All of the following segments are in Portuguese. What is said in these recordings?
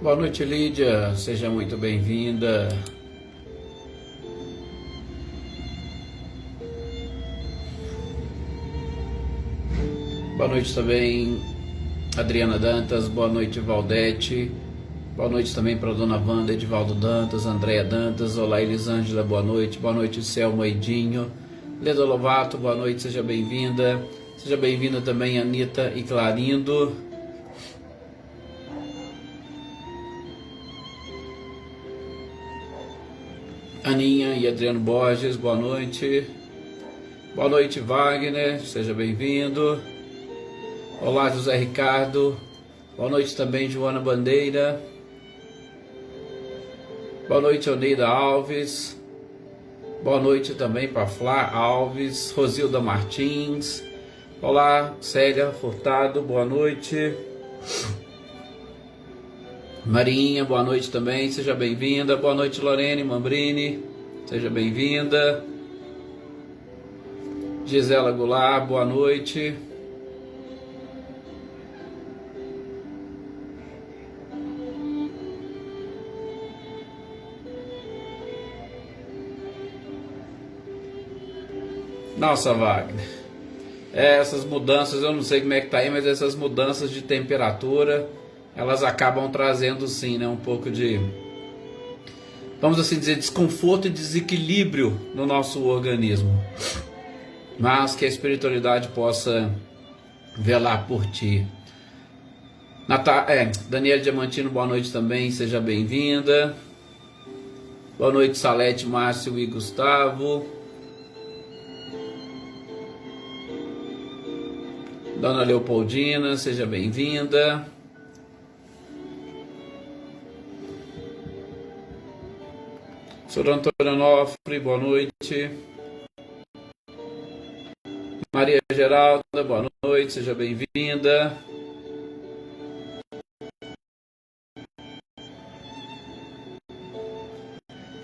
Boa noite, Lídia. Seja muito bem-vinda. Boa noite também, Adriana Dantas. Boa noite, Valdete. Boa noite também para a dona Wanda, Edivaldo Dantas, Andréia Dantas. Olá, Elisângela. Boa noite. Boa noite, Selma Edinho. Leda Lovato, boa noite. Seja bem-vinda. Seja bem-vinda também, Anitta e Clarindo. Aninha e Adriano Borges, boa noite. Boa noite, Wagner, seja bem-vindo. Olá, José Ricardo. Boa noite também, Joana Bandeira. Boa noite, Oneida Alves. Boa noite também para Flá Alves, Rosilda Martins. Olá, Célia Furtado, boa noite. Marinha, boa noite também, seja bem-vinda. Boa noite, Lorene Mambrini, seja bem-vinda. Gisela Goulart, boa noite. Nossa, Wagner, essas mudanças, eu não sei como é que tá aí, mas essas mudanças de temperatura, elas acabam trazendo sim, né, um pouco de, vamos assim dizer, desconforto e desequilíbrio no nosso organismo. Mas que a espiritualidade possa velar por ti. Daniela Diamantino, boa noite também, seja bem-vinda. Boa noite, Salete, Márcio e Gustavo. Dona Leopoldina, seja bem-vinda. Sr. Antônio Onofre, boa noite. Maria Geralda, boa noite, seja bem-vinda.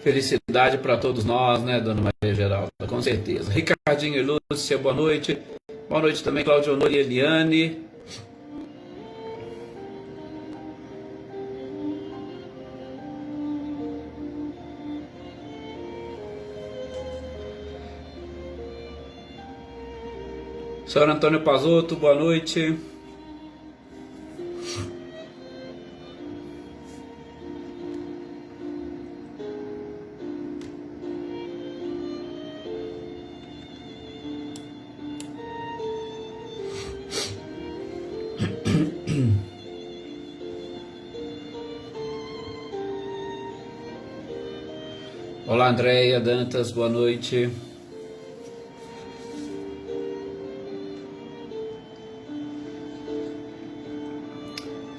Felicidade para todos nós, né, Dona Maria Geralda, com certeza. Ricardinho e Lúcia, boa noite. Boa noite também, Cláudio Honor e Eliane. Senhor Antônio Pazotto, boa noite. Olá, Andréia Dantas, boa noite.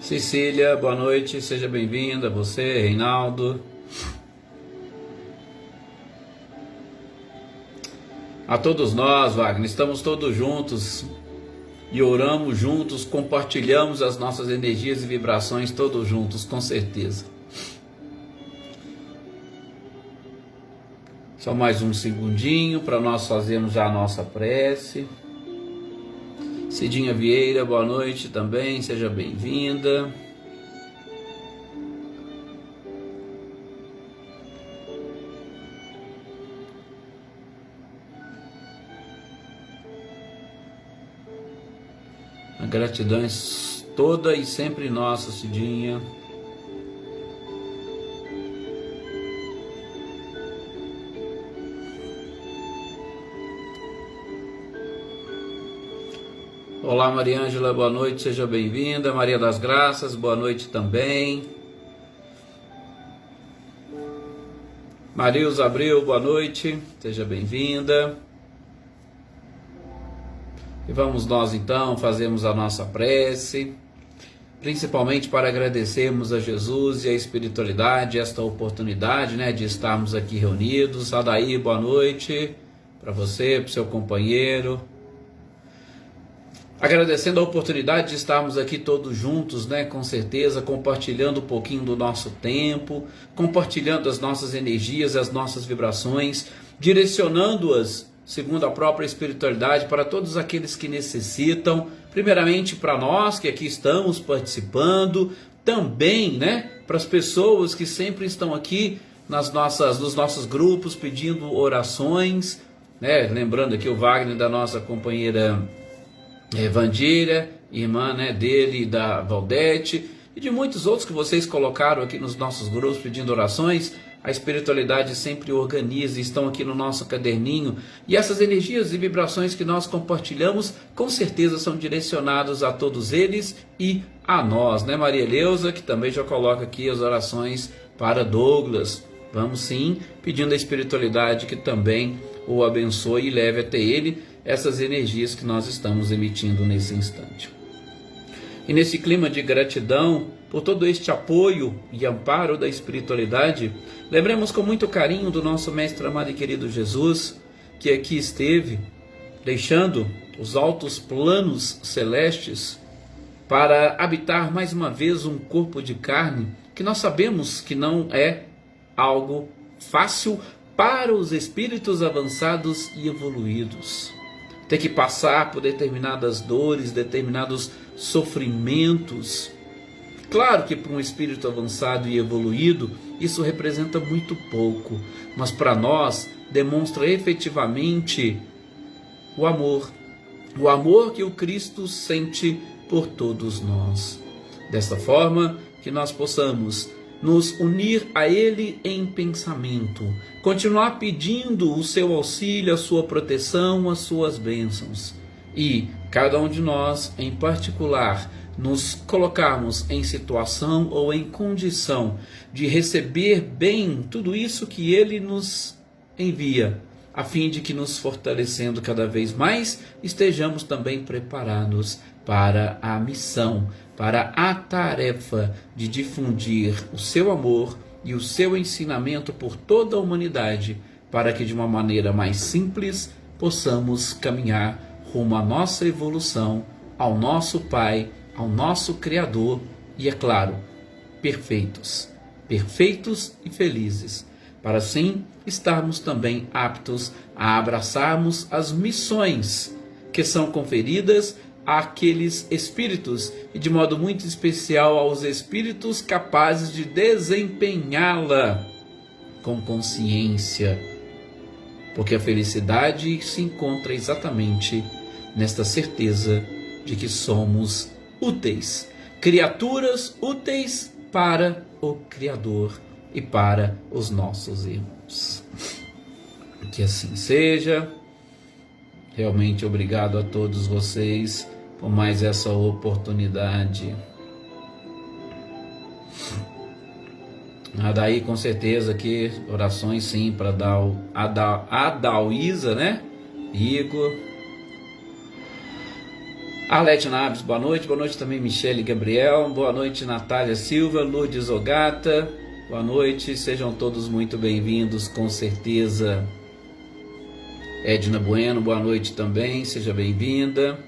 Cecília, boa noite, seja bem-vinda. Você, Reinaldo. A todos nós, Wagner, estamos todos juntos e oramos juntos, compartilhamos as nossas energias e vibrações todos juntos, com certeza. Só mais um segundinho para nós fazermos já a nossa prece. Cidinha Vieira, boa noite também, seja bem-vinda. A gratidão é toda e sempre nossa, Cidinha. Olá, Mariângela, boa noite, seja bem-vinda. Maria das Graças, boa noite também. Marilza Abreu, boa noite, seja bem-vinda. E vamos nós então fazermos a nossa prece, principalmente para agradecermos a Jesus e a espiritualidade esta oportunidade, né, de estarmos aqui reunidos. Adair, boa noite para você, para o seu companheiro. Agradecendo a oportunidade de estarmos aqui todos juntos, né, com certeza, compartilhando um pouquinho do nosso tempo, compartilhando as nossas energias, as nossas vibrações, direcionando-as segundo a própria espiritualidade para todos aqueles que necessitam, primeiramente para nós que aqui estamos participando, também, né, para as pessoas que sempre estão aqui nos nossos grupos pedindo orações, né? Lembrando aqui o Wagner, da nossa companheira Vandília, irmã, né, dele e da Valdete, e de muitos outros que vocês colocaram aqui nos nossos grupos pedindo orações. A espiritualidade sempre organiza, estão aqui no nosso caderninho, e essas energias e vibrações que nós compartilhamos, com certeza são direcionados a todos eles e a nós, né, Maria Eleusa, que também já coloca aqui as orações para Douglas. Vamos sim, pedindo a espiritualidade que também o abençoe e leve até ele essas energias que nós estamos emitindo nesse instante. E nesse clima de gratidão por todo este apoio e amparo da espiritualidade, lembremos com muito carinho do nosso mestre amado e querido Jesus, que aqui esteve, deixando os altos planos celestes para habitar mais uma vez um corpo de carne, que nós sabemos que não é algo fácil para os espíritos avançados e evoluídos. Ter que passar por determinadas dores, determinados sofrimentos. Claro que para um espírito avançado e evoluído, isso representa muito pouco, mas para nós demonstra efetivamente o amor que o Cristo sente por todos nós. Desta forma, que nós possamos nos unir a Ele em pensamento, continuar pedindo o seu auxílio, a sua proteção, as suas bênçãos, e cada um de nós, em particular, nos colocarmos em situação ou em condição de receber bem tudo isso que Ele nos envia, a fim de que, nos fortalecendo cada vez mais, estejamos também preparados para a missão, para a tarefa de difundir o seu amor e o seu ensinamento por toda a humanidade, para que de uma maneira mais simples possamos caminhar rumo à nossa evolução, ao nosso Pai, ao nosso Criador e, é claro, perfeitos e felizes, para assim estarmos também aptos a abraçarmos as missões que são conferidas àqueles espíritos, e de modo muito especial aos espíritos capazes de desempenhá-la com consciência, porque a felicidade se encontra exatamente nesta certeza de que somos úteis, criaturas úteis para o Criador e para os nossos irmãos. Que assim seja. Realmente obrigado a todos vocês por mais essa oportunidade. Daí com certeza que orações sim para Adalisa, né? Igor. Arlete Naves, boa noite também Michele Gabriel, boa noite Natália Silva, Lourdes Ogata, boa noite, sejam todos muito bem-vindos, com certeza. Edna Bueno, boa noite também, seja bem-vinda.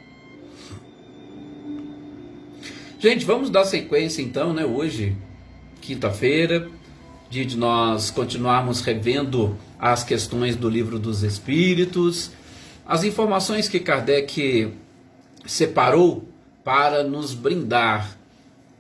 Gente, vamos dar sequência então, né? Hoje, quinta-feira, dia de nós continuarmos revendo as questões do Livro dos Espíritos, as informações que Kardec separou para nos brindar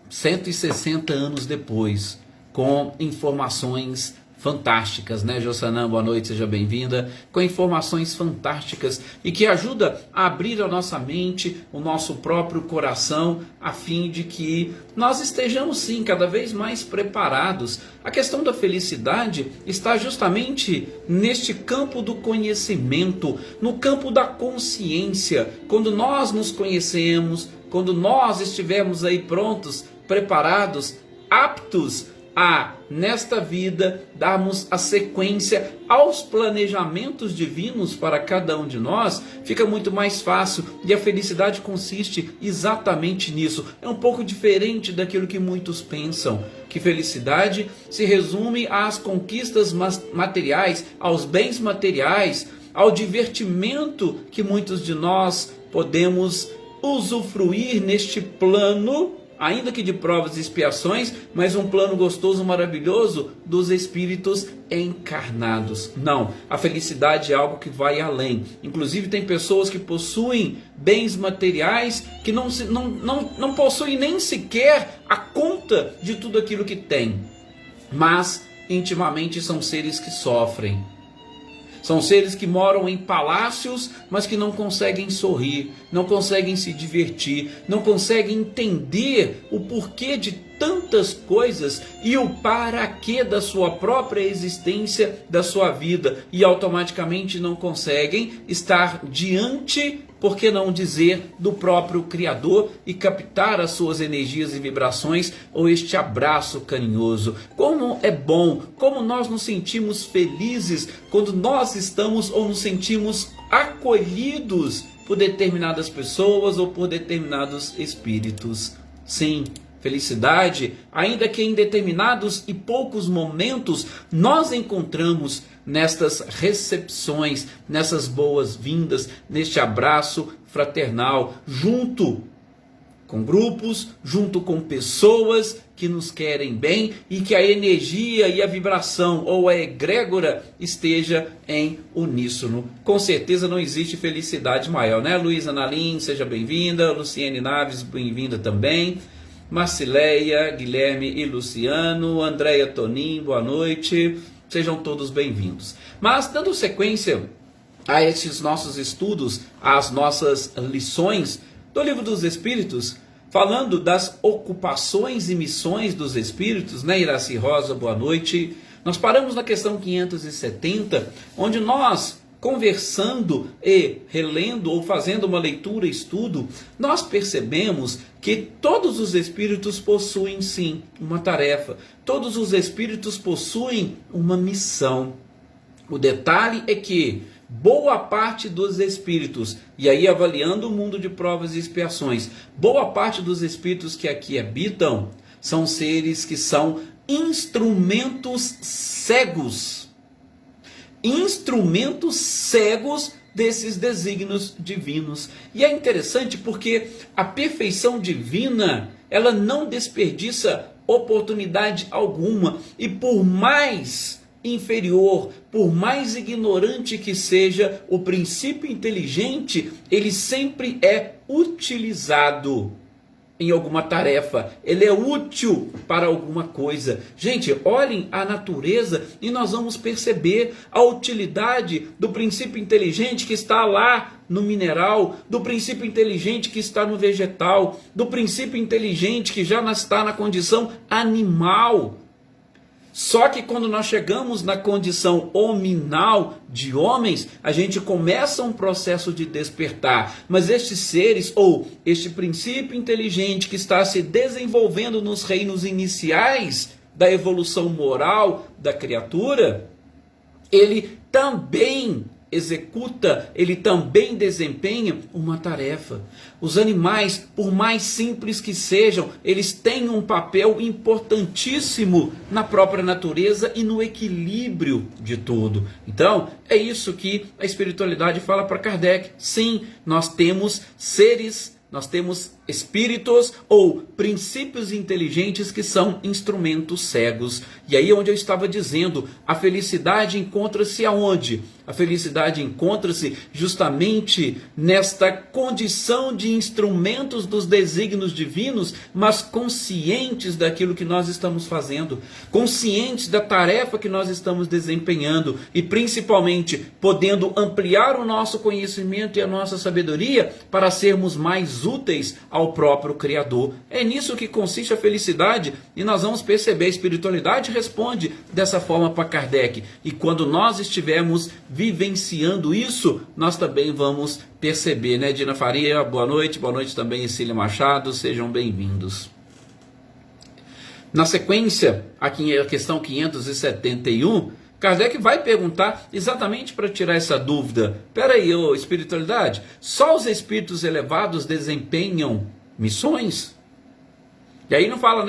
160 anos depois com informações fantásticas, né, Jossanã? Boa noite, seja bem-vinda. Com informações fantásticas e que ajuda a abrir a nossa mente, o nosso próprio coração, a fim de que nós estejamos sim cada vez mais preparados. A questão da felicidade está justamente neste campo do conhecimento, no campo da consciência. Quando nós nos conhecemos, quando nós estivermos aí prontos, preparados, aptos a, nesta vida, darmos a sequência aos planejamentos divinos para cada um de nós, fica muito mais fácil, e a felicidade consiste exatamente nisso. É um pouco diferente daquilo que muitos pensam, que felicidade se resume às conquistas materiais, aos bens materiais, ao divertimento que muitos de nós podemos usufruir neste plano ainda que de provas e expiações, mas um plano gostoso, maravilhoso dos espíritos encarnados. Não, a felicidade é algo que vai além. Inclusive tem pessoas que possuem bens materiais que não possuem nem sequer a conta de tudo aquilo que tem, mas intimamente são seres que sofrem. São seres que moram em palácios, mas que não conseguem sorrir, não conseguem se divertir, não conseguem entender o porquê de tantas coisas e o para quê da sua própria existência, da sua vida, e automaticamente não conseguem estar diante, por que não dizer, do próprio Criador e captar as suas energias e vibrações ou este abraço carinhoso. Como é bom, como nós nos sentimos felizes quando nós estamos ou nos sentimos acolhidos por determinadas pessoas ou por determinados espíritos. Sim, felicidade, ainda que em determinados e poucos momentos, nós encontramos nestas recepções, nessas boas-vindas, neste abraço fraternal, junto com grupos, junto com pessoas que nos querem bem e que a energia e a vibração ou a egrégora esteja em uníssono. Com certeza não existe felicidade maior, né? Luísa Nalim, seja bem-vinda. Luciene Naves, bem-vinda também. Marcileia, Guilherme e Luciano, Andréia Tonim, boa noite, sejam todos bem-vindos. Mas dando sequência a esses nossos estudos, às nossas lições do Livro dos Espíritos, falando das ocupações e missões dos Espíritos, né, Iraci Rosa, boa noite. Nós paramos na questão 570, onde nós, conversando e relendo ou fazendo uma leitura e estudo, nós percebemos que todos os espíritos possuem sim uma tarefa, todos os espíritos possuem uma missão. O detalhe é que boa parte dos espíritos, e aí avaliando o mundo de provas e expiações, boa parte dos espíritos que aqui habitam são seres que são instrumentos cegos desses desígnios divinos. E é interessante porque a perfeição divina, ela não desperdiça oportunidade alguma, e por mais inferior, por mais ignorante que seja o princípio inteligente, ele sempre é utilizado em alguma tarefa, ele é útil para alguma coisa. Gente, olhem a natureza e nós vamos perceber a utilidade do princípio inteligente que está lá no mineral, do princípio inteligente que está no vegetal, do princípio inteligente que já está na condição animal. Só que quando nós chegamos na condição hominal de homens, a gente começa um processo de despertar. Mas estes seres, ou este princípio inteligente que está se desenvolvendo nos reinos iniciais da evolução moral da criatura, ele também executa, ele também desempenha uma tarefa. Os animais, por mais simples que sejam, eles têm um papel importantíssimo na própria natureza e no equilíbrio de tudo. Então, é isso que a espiritualidade fala para Kardec. Sim, nós temos seres, nós temos espíritos ou princípios inteligentes que são instrumentos cegos. E aí onde eu estava dizendo, a felicidade encontra-se aonde? A felicidade encontra-se justamente nesta condição de instrumentos dos desígnios divinos, mas conscientes daquilo que nós estamos fazendo, conscientes da tarefa que nós estamos desempenhando e principalmente podendo ampliar o nosso conhecimento e a nossa sabedoria para sermos mais úteis ao próprio Criador. É nisso que consiste a felicidade, e nós vamos perceber, a espiritualidade responde dessa forma para Kardec, e quando nós estivermos vivenciando isso, nós também vamos perceber, né? Dina Faria, boa noite também, Cília Machado, sejam bem-vindos. Na sequência, aqui a questão 571, Kardec vai perguntar exatamente para tirar essa dúvida. Peraí, espiritualidade, só os espíritos elevados desempenham missões? E aí não fala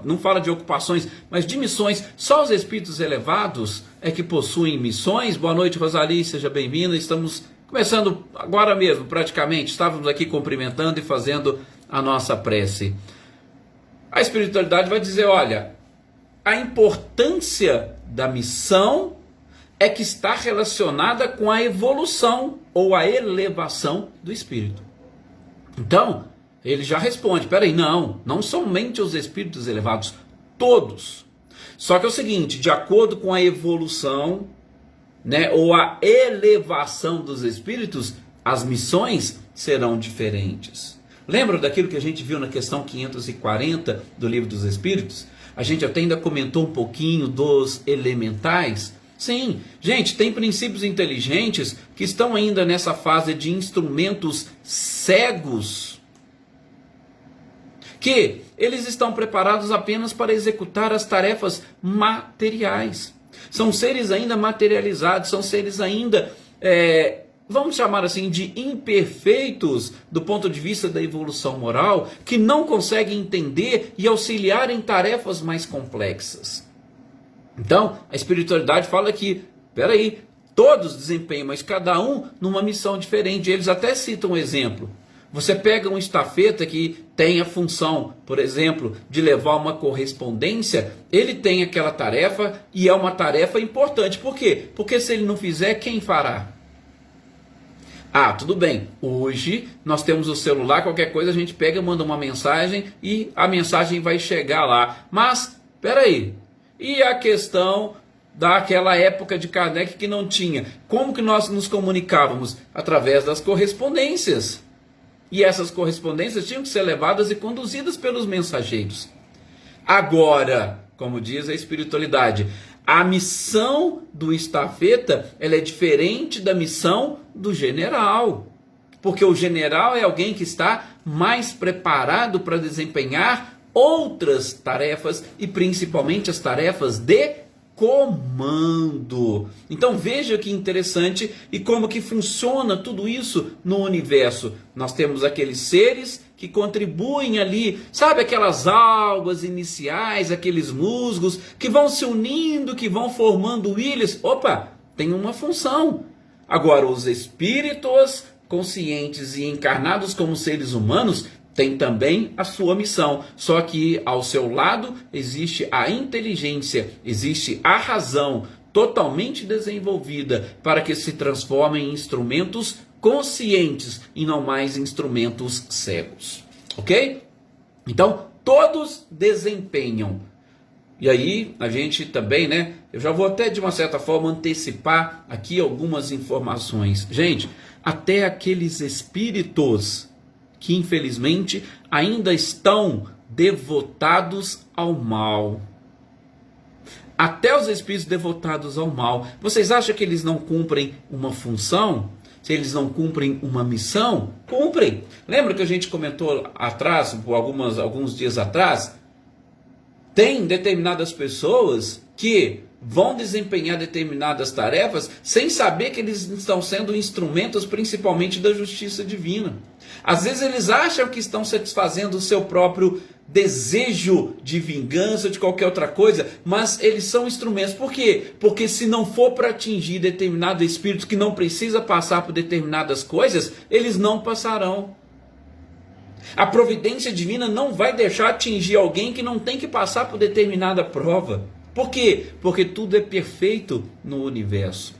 não fala de ocupações, mas de missões. Só os espíritos elevados é que possuem missões? Boa noite, Rosali, seja bem-vinda. Estamos começando agora mesmo, praticamente. Estávamos aqui cumprimentando e fazendo a nossa prece. A espiritualidade vai dizer, olha, a importância da missão é que está relacionada com a evolução ou a elevação do espírito. Então, ele já responde, peraí, não somente os espíritos elevados, todos. Só que é o seguinte, de acordo com a evolução, né, ou a elevação dos espíritos, as missões serão diferentes. Lembra daquilo que a gente viu na questão 540 do Livro dos Espíritos? A gente até ainda comentou um pouquinho dos elementais. Sim, gente, tem princípios inteligentes que estão ainda nessa fase de instrumentos cegos, que eles estão preparados apenas para executar as tarefas materiais. São seres ainda materializados, são seres ainda, vamos chamar assim, de imperfeitos do ponto de vista da evolução moral, que não conseguem entender e auxiliar em tarefas mais complexas. Então, a espiritualidade fala que, peraí, todos desempenham, mas cada um numa missão diferente. Eles até citam um exemplo. Você pega um estafeta que tem a função, por exemplo, de levar uma correspondência, ele tem aquela tarefa e é uma tarefa importante. Por quê? Porque se ele não fizer, quem fará? Ah, tudo bem, hoje nós temos o celular, qualquer coisa a gente pega, manda uma mensagem e a mensagem vai chegar lá. Mas, peraí, e a questão daquela época de Kardec que não tinha? Como que nós nos comunicávamos? Através das correspondências. E essas correspondências tinham que ser levadas e conduzidas pelos mensageiros. Agora, como diz a espiritualidade, a missão do estafeta ela é diferente da missão do general. Porque o general é alguém que está mais preparado para desempenhar outras tarefas e principalmente as tarefas de comando. Então veja que interessante e como que funciona tudo isso no universo. Nós temos aqueles seres que contribuem ali, sabe, aquelas algas iniciais, aqueles musgos que vão se unindo, que vão formando ilhas. Opa, tem uma função. Agora os espíritos conscientes e encarnados como seres humanos tem também a sua missão, só que ao seu lado existe a inteligência, existe a razão totalmente desenvolvida para que se transformem em instrumentos conscientes e não mais instrumentos cegos, ok? Então, todos desempenham. E aí, a gente também, né? Eu já vou até de uma certa forma antecipar aqui algumas informações. Gente, até aqueles espíritos que infelizmente ainda estão devotados ao mal. Até os espíritos devotados ao mal. Vocês acham que eles não cumprem uma função? Se eles não cumprem uma missão? Cumprem. Lembra que a gente comentou atrás, por alguns dias atrás? Tem determinadas pessoas que vão desempenhar determinadas tarefas sem saber que eles estão sendo instrumentos principalmente da justiça divina. Às vezes eles acham que estão satisfazendo o seu próprio desejo de vingança, de qualquer outra coisa, mas eles são instrumentos. Por quê? Porque se não for para atingir determinado espírito que não precisa passar por determinadas coisas, eles não passarão. A providência divina não vai deixar atingir alguém que não tem que passar por determinada prova. Por quê? Porque tudo é perfeito no universo.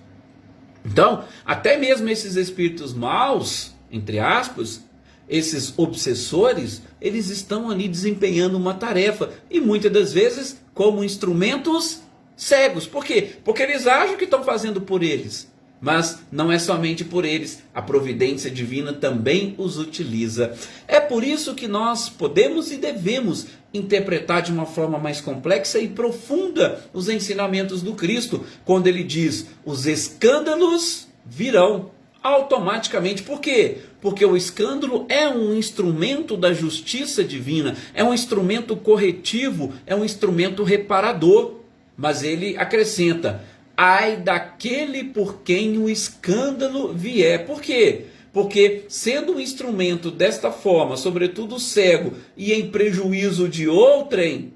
Então, até mesmo esses espíritos maus, entre aspas, esses obsessores, eles estão ali desempenhando uma tarefa. E muitas das vezes como instrumentos cegos. Por quê? Porque eles acham que estão fazendo por eles. Mas não é somente por eles, a providência divina também os utiliza. É por isso que nós podemos e devemos interpretar de uma forma mais complexa e profunda os ensinamentos do Cristo, quando ele diz: os escândalos virão automaticamente. Por quê? Porque o escândalo é um instrumento da justiça divina, é um instrumento corretivo, é um instrumento reparador. Mas ele acrescenta: ai daquele por quem o escândalo vier. Por quê? Porque sendo um instrumento desta forma, sobretudo cego, e em prejuízo de outrem,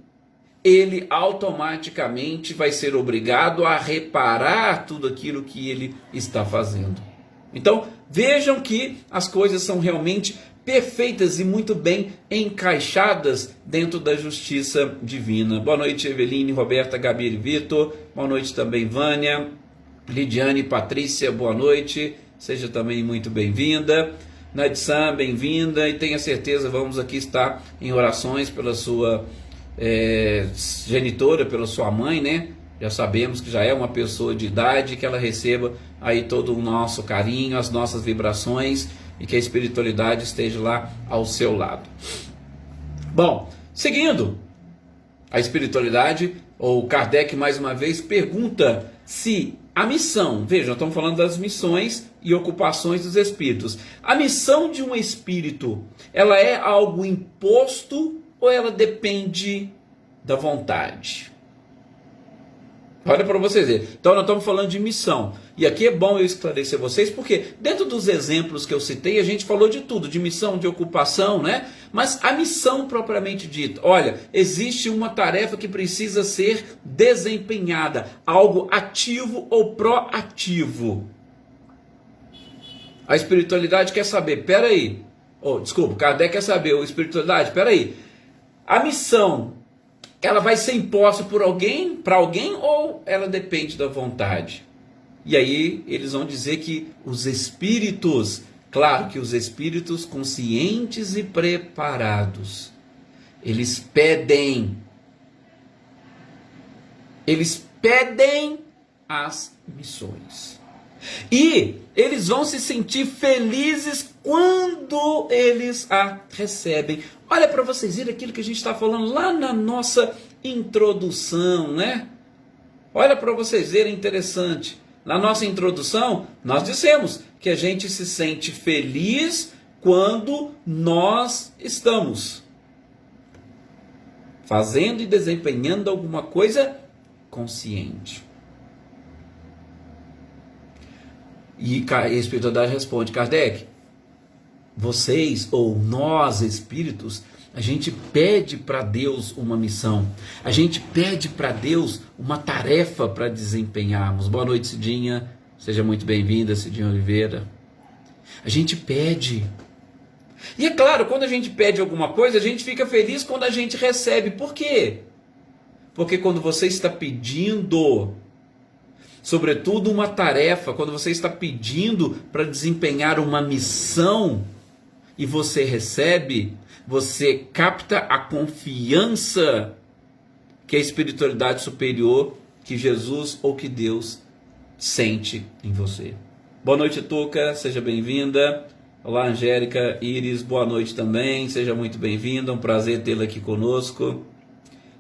ele automaticamente vai ser obrigado a reparar tudo aquilo que ele está fazendo. Então, vejam que as coisas são realmente perfeitas e muito bem encaixadas dentro da justiça divina. Boa noite, Eveline, Roberta, Gabi e Vitor. Boa noite também, Vânia, Lidiane, Patrícia, boa noite. Seja também muito bem-vinda. Nadsan, bem-vinda. E tenha certeza, vamos aqui estar em orações pela sua genitora, pela sua mãe, né? Já sabemos que já é uma pessoa de idade, que ela receba aí todo o nosso carinho, as nossas vibrações, e que a espiritualidade esteja lá ao seu lado. Bom, seguindo a espiritualidade, o Kardec mais uma vez pergunta se a missão, vejam, estamos falando das missões e ocupações dos espíritos. A missão de um espírito, ela é algo imposto ou ela depende da vontade? Olha para vocês verem. Então nós estamos falando de missão. E aqui é bom eu esclarecer vocês, porque dentro dos exemplos que eu citei, a gente falou de tudo, de missão, de ocupação, né? Mas a missão propriamente dita, olha, existe uma tarefa que precisa ser desempenhada, algo ativo ou proativo. A espiritualidade quer saber, peraí, Kardec quer saber, a espiritualidade, peraí, a missão, ela vai ser imposta por alguém, para alguém, ou ela depende da vontade? E aí eles vão dizer que os espíritos, claro que os espíritos conscientes e preparados, eles pedem as missões. E eles vão se sentir felizes quando eles a recebem. Olha para vocês verem aquilo que a gente está falando lá na nossa introdução, né? Olha para vocês verem, interessante. Na nossa introdução, nós dissemos que a gente se sente feliz quando nós estamos fazendo e desempenhando alguma coisa consciente. E a espiritualidade responde, Kardec, vocês ou nós espíritos, a gente pede para Deus uma missão, a gente pede para Deus uma tarefa para desempenharmos. Boa noite, Cidinha, seja muito bem-vinda, Cidinha Oliveira. A gente pede. E é claro, quando a gente pede alguma coisa, a gente fica feliz quando a gente recebe. Por quê? Porque quando você está pedindo, sobretudo uma tarefa, quando você está pedindo para desempenhar uma missão e você recebe, você capta a confiança que a espiritualidade superior, que Jesus ou que Deus sente em você. Boa noite, Tuca, seja bem-vinda. Olá, Angélica, Iris, boa noite também, seja muito bem-vinda, um prazer tê-la aqui conosco.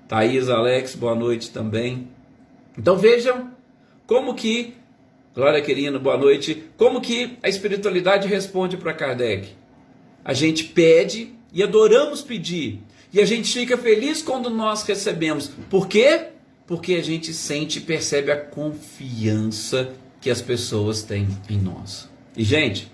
Thaís, Alex, boa noite também. Então vejam como que, Glória Querino, boa noite, como que a espiritualidade responde para Kardec. A gente pede e adoramos pedir, e a gente fica feliz quando nós recebemos. Por quê? Porque a gente sente e percebe a confiança que as pessoas têm em nós. E gente,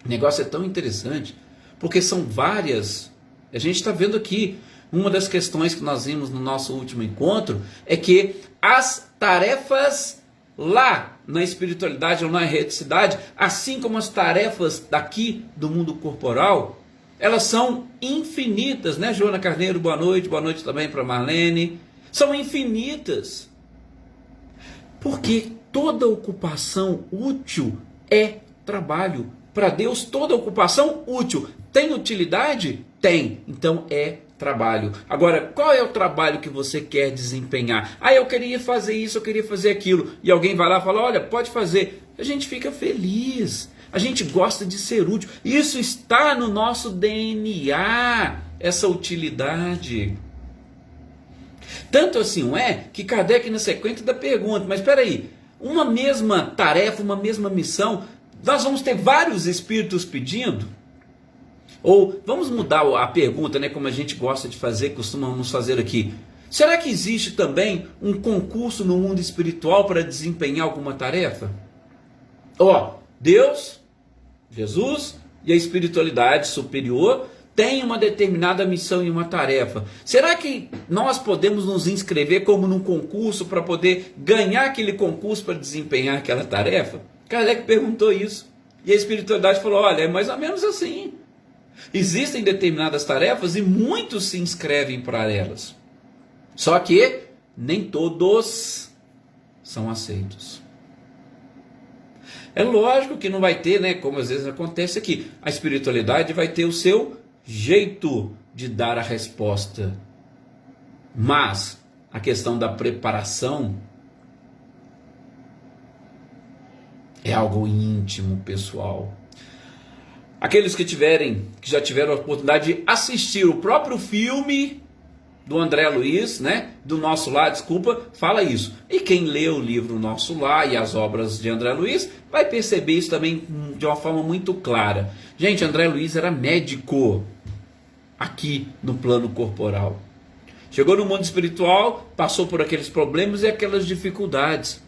o negócio é tão interessante, porque são várias, a gente está vendo aqui, uma das questões que nós vimos no nosso último encontro, é que as tarefas lá na espiritualidade ou na erreticidade, assim como as tarefas daqui do mundo corporal, elas são infinitas, né, Joana Carneiro, boa noite também para Marlene, são infinitas, porque toda ocupação útil é trabalho. Para Deus toda ocupação útil tem utilidade? Tem, então é trabalho. Agora, qual é o trabalho que você quer desempenhar? Eu queria fazer isso, eu queria fazer aquilo, e alguém vai lá e fala, olha, pode fazer. A gente fica feliz, a gente gosta de ser útil, isso está no nosso DNA, essa utilidade. Tanto assim não é que Kardec na sequência da pergunta, mas espera aí, uma mesma tarefa, uma mesma missão, nós vamos ter vários espíritos pedindo? Ou vamos mudar a pergunta, né, como a gente gosta de fazer, costumamos fazer aqui. Será que existe também um concurso no mundo espiritual para desempenhar alguma tarefa? Deus, Jesus e a espiritualidade superior têm uma determinada missão e uma tarefa. Será que nós podemos nos inscrever como num concurso para poder ganhar aquele concurso para desempenhar aquela tarefa? Kardec perguntou isso. E a espiritualidade falou, olha, é mais ou menos assim. Existem determinadas tarefas e muitos se inscrevem para elas. Só que nem todos são aceitos. É lógico que não vai ter, né, como às vezes acontece aqui, a espiritualidade vai ter o seu jeito de dar a resposta. Mas a questão da preparação é algo íntimo, pessoal. Aqueles que já tiveram a oportunidade de assistir o próprio filme do André Luiz, né, do Nosso Lar, fala isso. E quem lê o livro Nosso Lar e as obras de André Luiz vai perceber isso também de uma forma muito clara. Gente, André Luiz era médico aqui no plano corporal. Chegou no mundo espiritual, passou por aqueles problemas e aquelas dificuldades.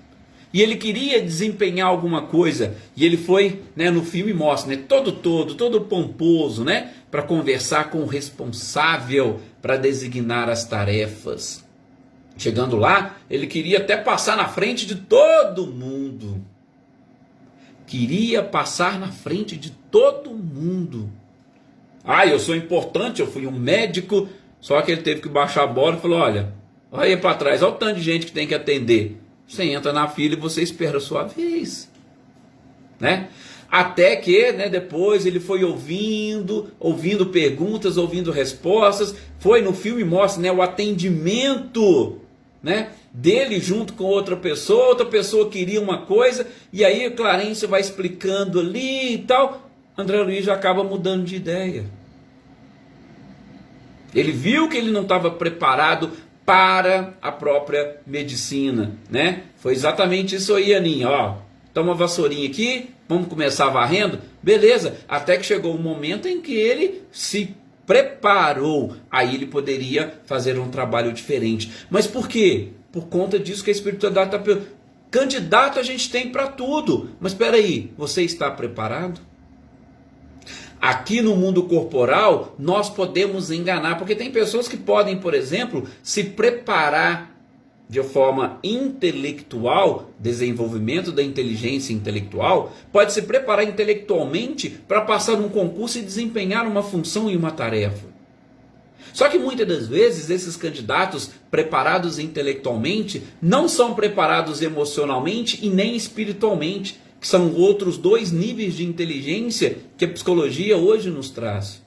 E ele queria desempenhar alguma coisa. E ele foi, né, no filme mostra, né, todo pomposo, né, para conversar com o responsável para designar as tarefas. Chegando lá, ele queria até passar na frente de todo mundo. Queria passar na frente de todo mundo. Ah, eu sou importante, eu fui um médico. Só que ele teve que baixar a bola e falou: olha aí para trás, olha o tanto de gente que tem que atender. Você entra na fila e você espera a sua vez, né? Até que, né, depois ele foi ouvindo perguntas, ouvindo respostas. Foi no filme mostra, né, o atendimento, né, dele junto com outra pessoa queria uma coisa, e aí o Clarence vai explicando ali e tal. André Luiz já acaba mudando de ideia. Ele viu que ele não estava preparado para a própria medicina, né? Foi exatamente isso aí, Aninha, ó. Toma uma vassourinha aqui, vamos começar varrendo? Beleza, até que chegou um momento em que ele se preparou, aí ele poderia fazer um trabalho diferente. Mas por quê? Por conta disso que a espiritualidade está... Candidato a gente tem para tudo, mas espera aí, você está preparado? Aqui no mundo corporal, nós podemos enganar, porque tem pessoas que podem, por exemplo, se preparar de forma intelectual, desenvolvimento da inteligência intelectual, pode se preparar intelectualmente para passar num concurso e desempenhar uma função e uma tarefa. Só que muitas das vezes esses candidatos preparados intelectualmente não são preparados emocionalmente e nem espiritualmente, que são outros dois níveis de inteligência que a psicologia hoje nos traz.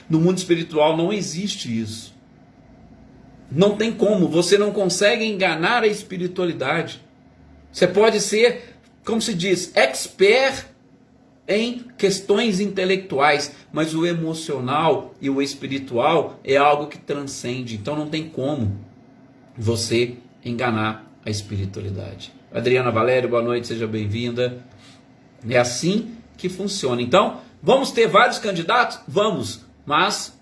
No mundo espiritual não existe isso. Não tem como, você não consegue enganar a espiritualidade. Você pode ser, como se diz, expert em questões intelectuais, mas o emocional e o espiritual é algo que transcende. Então não tem como você enganar a espiritualidade. Adriana Valério, boa noite, seja bem-vinda. É assim que funciona. Então, vamos ter vários candidatos? Vamos, mas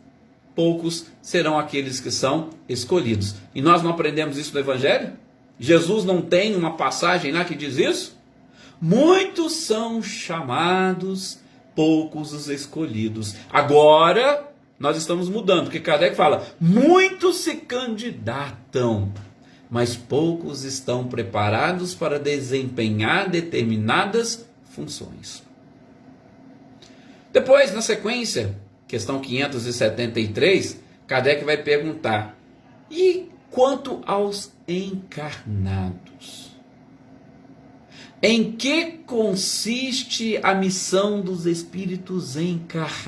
poucos serão aqueles que são escolhidos. E nós não aprendemos isso no Evangelho? Jesus não tem uma passagem lá que diz isso? Muitos são chamados, poucos os escolhidos. Agora, nós estamos mudando, porque Kardec fala, muitos se candidatam, mas poucos estão preparados para desempenhar determinadas funções. Depois, na sequência, questão 573, Kardec vai perguntar, e quanto aos encarnados? Em que consiste a missão dos espíritos encarnados?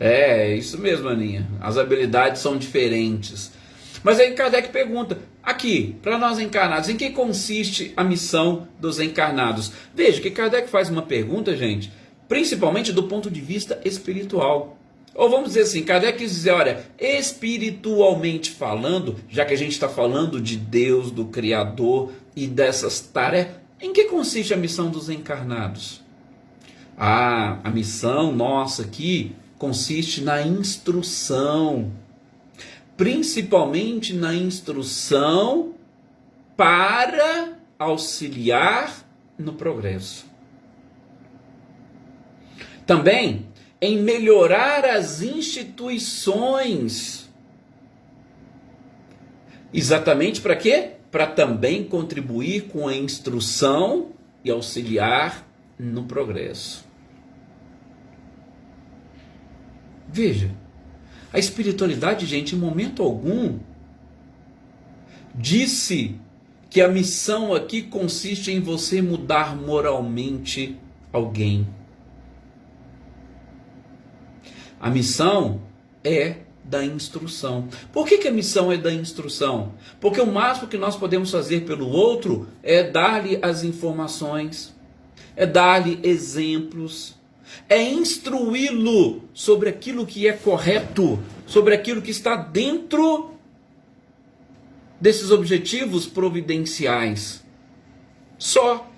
É, isso mesmo, Aninha. As habilidades são diferentes. Mas aí Kardec pergunta, aqui, para nós encarnados, em que consiste a missão dos encarnados? Veja que Kardec faz uma pergunta, gente, principalmente do ponto de vista espiritual. Ou vamos dizer assim, Kardec quis dizer, olha, espiritualmente falando, já que a gente está falando de Deus, do Criador e dessas tarefas, em que consiste a missão dos encarnados? Ah, a missão nossa aqui consiste na instrução, principalmente na instrução para auxiliar no progresso. Também em melhorar as instituições. Exatamente para quê? para também contribuir com a instrução e auxiliar no progresso. Veja, a espiritualidade, gente, em momento algum disse que a missão aqui consiste em você mudar moralmente alguém. A missão é da instrução. Por que a missão é da instrução? Porque o máximo que nós podemos fazer pelo outro é dar-lhe as informações, é dar-lhe exemplos, é instruí-lo sobre aquilo que é correto, sobre aquilo que está dentro desses objetivos providenciais. Só.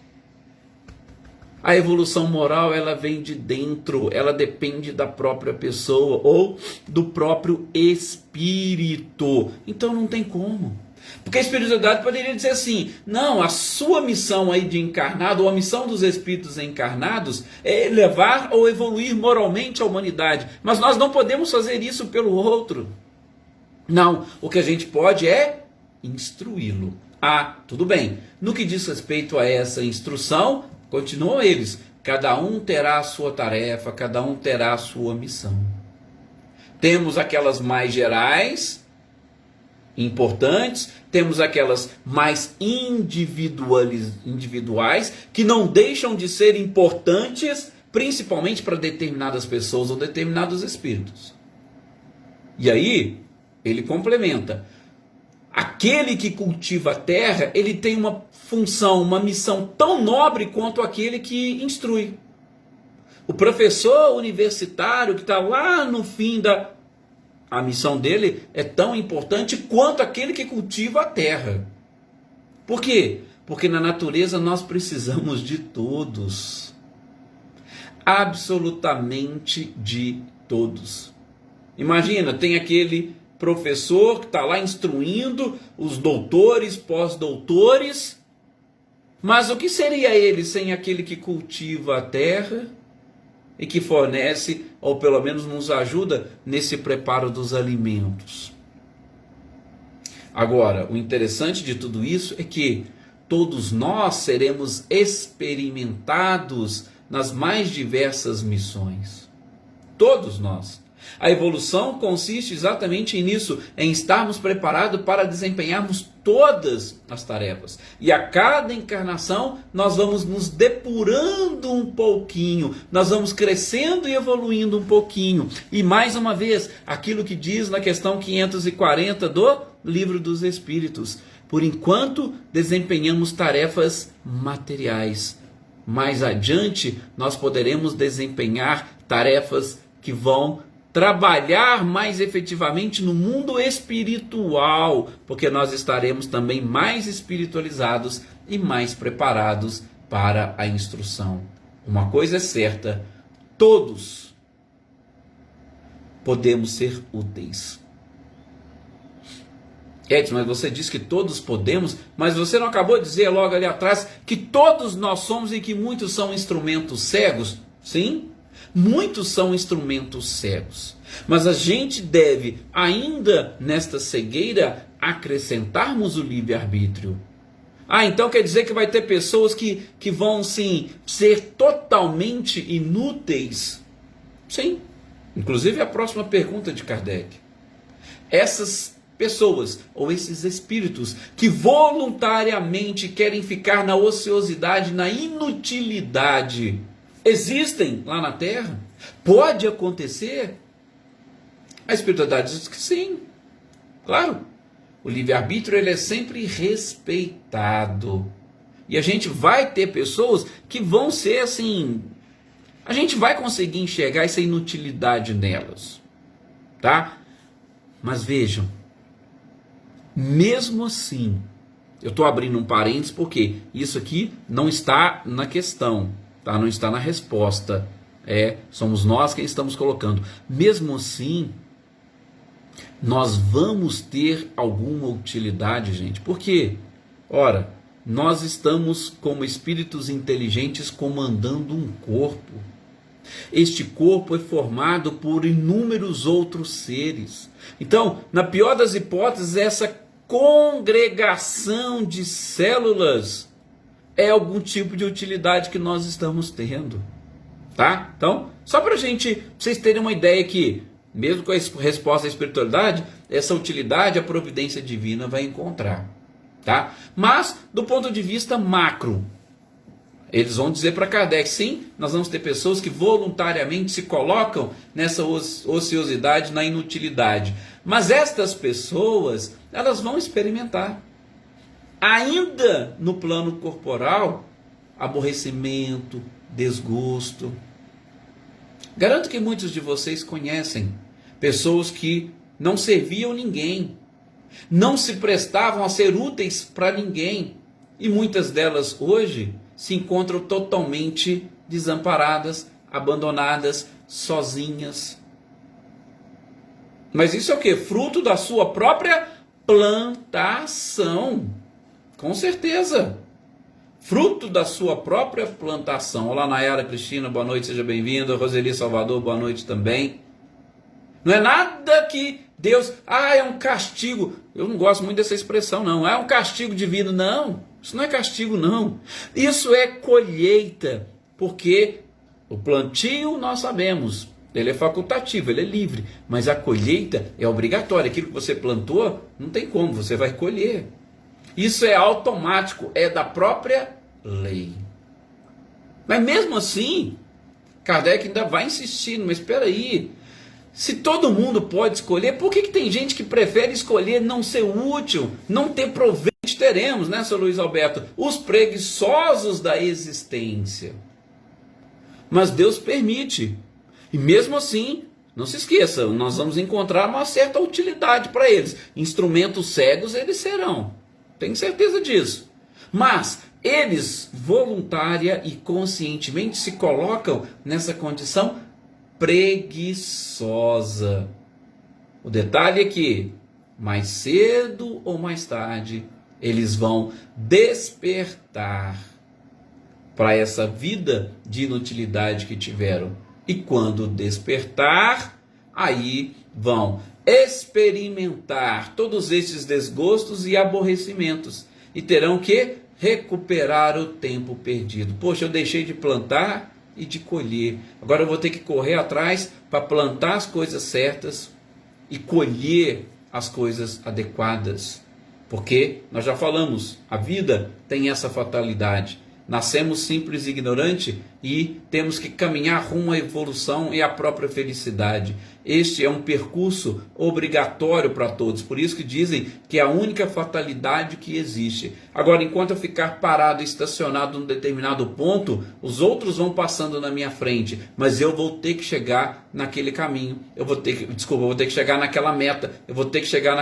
A evolução moral, ela vem de dentro, ela depende da própria pessoa ou do próprio espírito. Então não tem como. Porque a espiritualidade poderia dizer assim: não, a sua missão aí de encarnado, ou a missão dos espíritos encarnados, é elevar ou evoluir moralmente a humanidade. Mas nós não podemos fazer isso pelo outro. Não, o que a gente pode é instruí-lo. Ah, tudo bem. No que diz respeito a essa instrução, continuam eles. Cada um terá a sua tarefa, cada um terá a sua missão. Temos aquelas mais gerais, importantes, temos aquelas mais individuais, que não deixam de ser importantes, principalmente para determinadas pessoas ou determinados espíritos. E aí, ele complementa. Aquele que cultiva a terra, ele tem uma função, uma missão tão nobre quanto aquele que instrui. O professor universitário que está lá no fim a missão dele é tão importante quanto aquele que cultiva a terra. Por quê? Porque na natureza nós precisamos de todos. Absolutamente de todos. Imagina, tem aquele professor que está lá instruindo os doutores, pós-doutores, mas o que seria ele sem aquele que cultiva a terra e que fornece, ou pelo menos nos ajuda nesse preparo dos alimentos? Agora, o interessante de tudo isso é que todos nós seremos experimentados nas mais diversas missões. Todos nós. A evolução consiste exatamente nisso, em estarmos preparados para desempenharmos todas as tarefas. E a cada encarnação nós vamos nos depurando um pouquinho, nós vamos crescendo e evoluindo um pouquinho. E mais uma vez, aquilo que diz na questão 540 do Livro dos Espíritos: por enquanto desempenhamos tarefas materiais. Mais adiante nós poderemos desempenhar tarefas que vão trabalhar mais efetivamente no mundo espiritual, porque nós estaremos também mais espiritualizados e mais preparados para a instrução. Uma coisa é certa: todos podemos ser úteis. Edson, mas você disse que todos podemos, mas você não acabou de dizer logo ali atrás que todos nós somos e que muitos são instrumentos cegos? Sim. Muitos são instrumentos cegos, mas a gente deve, ainda nesta cegueira, acrescentarmos o livre-arbítrio. Ah, então quer dizer que vai ter pessoas que vão, sim, ser totalmente inúteis? Sim. Inclusive a próxima pergunta de Kardec. Essas pessoas, ou esses espíritos, que voluntariamente querem ficar na ociosidade, na inutilidade, existem lá na Terra? Pode acontecer? A espiritualidade diz que sim. Claro. O livre-arbítrio, ele é sempre respeitado. E a gente vai ter pessoas que vão ser assim... A gente vai conseguir enxergar essa inutilidade nelas. Tá? Mas vejam. Mesmo assim... Eu estou abrindo um parênteses porque isso aqui não está na questão. Tá? Não está na resposta. Somos nós quem estamos colocando. Mesmo assim, nós vamos ter alguma utilidade, gente. Por quê? Ora, nós estamos como espíritos inteligentes comandando um corpo. Este corpo é formado por inúmeros outros seres. Então, na pior das hipóteses, essa congregação de células é algum tipo de utilidade que nós estamos tendo, tá? Então, só para vocês terem uma ideia que, mesmo com a resposta à espiritualidade, essa utilidade a providência divina vai encontrar, tá? Mas, do ponto de vista macro, eles vão dizer para Kardec, sim, nós vamos ter pessoas que voluntariamente se colocam nessa ociosidade, na inutilidade. Mas estas pessoas, elas vão experimentar, ainda no plano corporal, aborrecimento, desgosto. Garanto que muitos de vocês conhecem pessoas que não serviam ninguém, não se prestavam a ser úteis para ninguém, e muitas delas hoje se encontram totalmente desamparadas, abandonadas, sozinhas. Mas isso é o quê? Fruto da sua própria plantação. Com certeza. Fruto da sua própria plantação. Olá, Nayara Cristina, boa noite, seja bem-vinda. Roseli Salvador, boa noite também. Não é nada que Deus, é um castigo. Eu não gosto muito dessa expressão, não. É um castigo divino. Não, isso não é castigo, não. Isso é colheita. Porque o plantio, nós sabemos, ele é facultativo, ele é livre. Mas a colheita é obrigatória. Aquilo que você plantou, não tem como, você vai colher. Isso é automático, é da própria lei. Mas mesmo assim, Kardec ainda vai insistindo, mas espera aí, se todo mundo pode escolher, por que tem gente que prefere escolher não ser útil, não ter proveito? Teremos, né, Sr. Luiz Alberto, os preguiçosos da existência. Mas Deus permite, e mesmo assim, não se esqueça, nós vamos encontrar uma certa utilidade para eles. Instrumentos cegos eles serão. Tenho certeza disso. Mas eles voluntária e conscientemente se colocam nessa condição preguiçosa. O detalhe é que mais cedo ou mais tarde eles vão despertar para essa vida de inutilidade que tiveram. E quando despertar, aí vão experimentar todos esses desgostos e aborrecimentos e terão que recuperar o tempo perdido. Poxa, eu deixei de plantar e de colher, agora eu vou ter que correr atrás para plantar as coisas certas e colher as coisas adequadas, porque nós já falamos, a vida tem essa fatalidade. Nascemos simples e ignorante e temos que caminhar rumo à evolução e à própria felicidade. Este é um percurso obrigatório para todos. Por isso que dizem que é a única fatalidade que existe. Agora, enquanto eu ficar parado e estacionado num determinado ponto, os outros vão passando na minha frente, mas eu vou ter que chegar naquele caminho. Eu vou ter que chegar naquela meta. Eu vou ter que chegar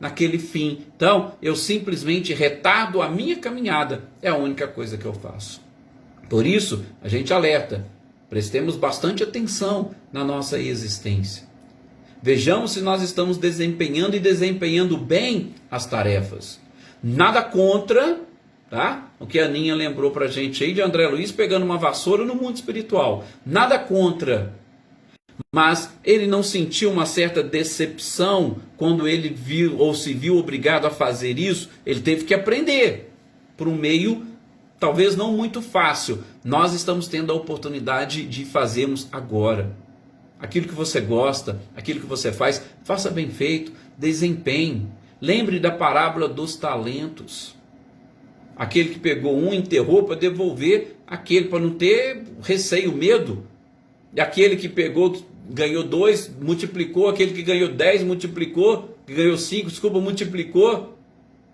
naquele fim. Então, eu simplesmente retardo a minha caminhada. É a única coisa que eu faço. Por isso, a gente alerta, prestemos bastante atenção na nossa existência. Vejamos se nós estamos desempenhando bem as tarefas. Nada contra, tá? O que a Aninha lembrou pra gente aí de André Luiz pegando uma vassoura no mundo espiritual. Nada contra. Mas ele não sentiu uma certa decepção quando ele viu ou se viu obrigado a fazer isso. Ele teve que aprender por um meio talvez não muito fácil. Nós estamos tendo a oportunidade de fazermos agora. Aquilo que você gosta, aquilo que você faz, faça bem feito, desempenhe. Lembre da parábola dos talentos. Aquele que pegou um, enterrou para devolver aquele, para não ter receio, medo. E aquele que pegou, ganhou 2, multiplicou. Aquele que ganhou 10, multiplicou. Que ganhou 5, multiplicou.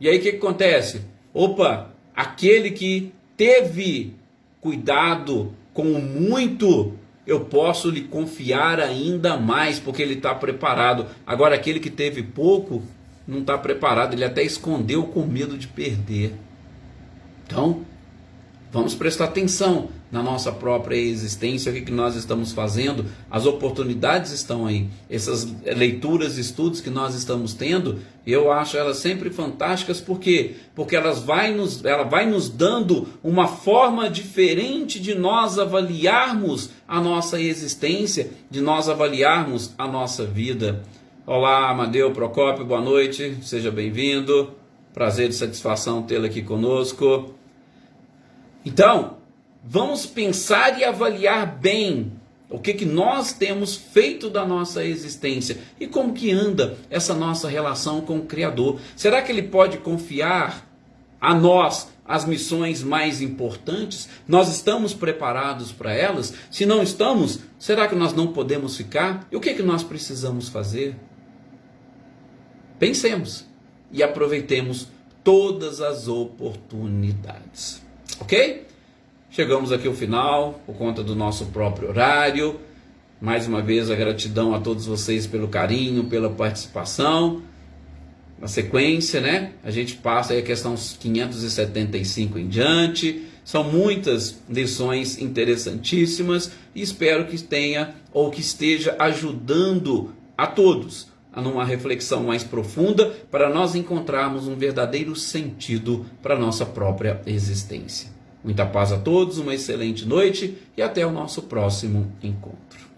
E aí o que acontece? Opa, aquele que teve cuidado com o muito, eu posso lhe confiar ainda mais, porque ele está preparado. Agora, aquele que teve pouco, não está preparado, ele até escondeu com medo de perder. Então, vamos prestar atenção na nossa própria existência, o que nós estamos fazendo, as oportunidades estão aí, essas leituras, estudos que nós estamos tendo, eu acho elas sempre fantásticas, por quê? Porque ela vai nos dando uma forma diferente de nós avaliarmos a nossa existência, de nós avaliarmos a nossa vida. Olá, Amadeu Procópio, boa noite, seja bem-vindo. Prazer e satisfação tê-lo aqui conosco. Então, vamos pensar e avaliar bem o que nós temos feito da nossa existência e como que anda essa nossa relação com o Criador. Será que Ele pode confiar a nós as missões mais importantes? Nós estamos preparados para elas? Se não estamos, será que nós não podemos ficar? E o que nós precisamos fazer? Pensemos e aproveitemos todas as oportunidades. Ok? Chegamos aqui ao final, por conta do nosso próprio horário. Mais uma vez a gratidão a todos vocês pelo carinho, pela participação. Na sequência, né, a gente passa aí a questão 575 em diante. São muitas lições interessantíssimas e espero que tenha ou que esteja ajudando a todos a numa reflexão mais profunda para nós encontrarmos um verdadeiro sentido para a nossa própria existência. Muita paz a todos, uma excelente noite e até o nosso próximo encontro.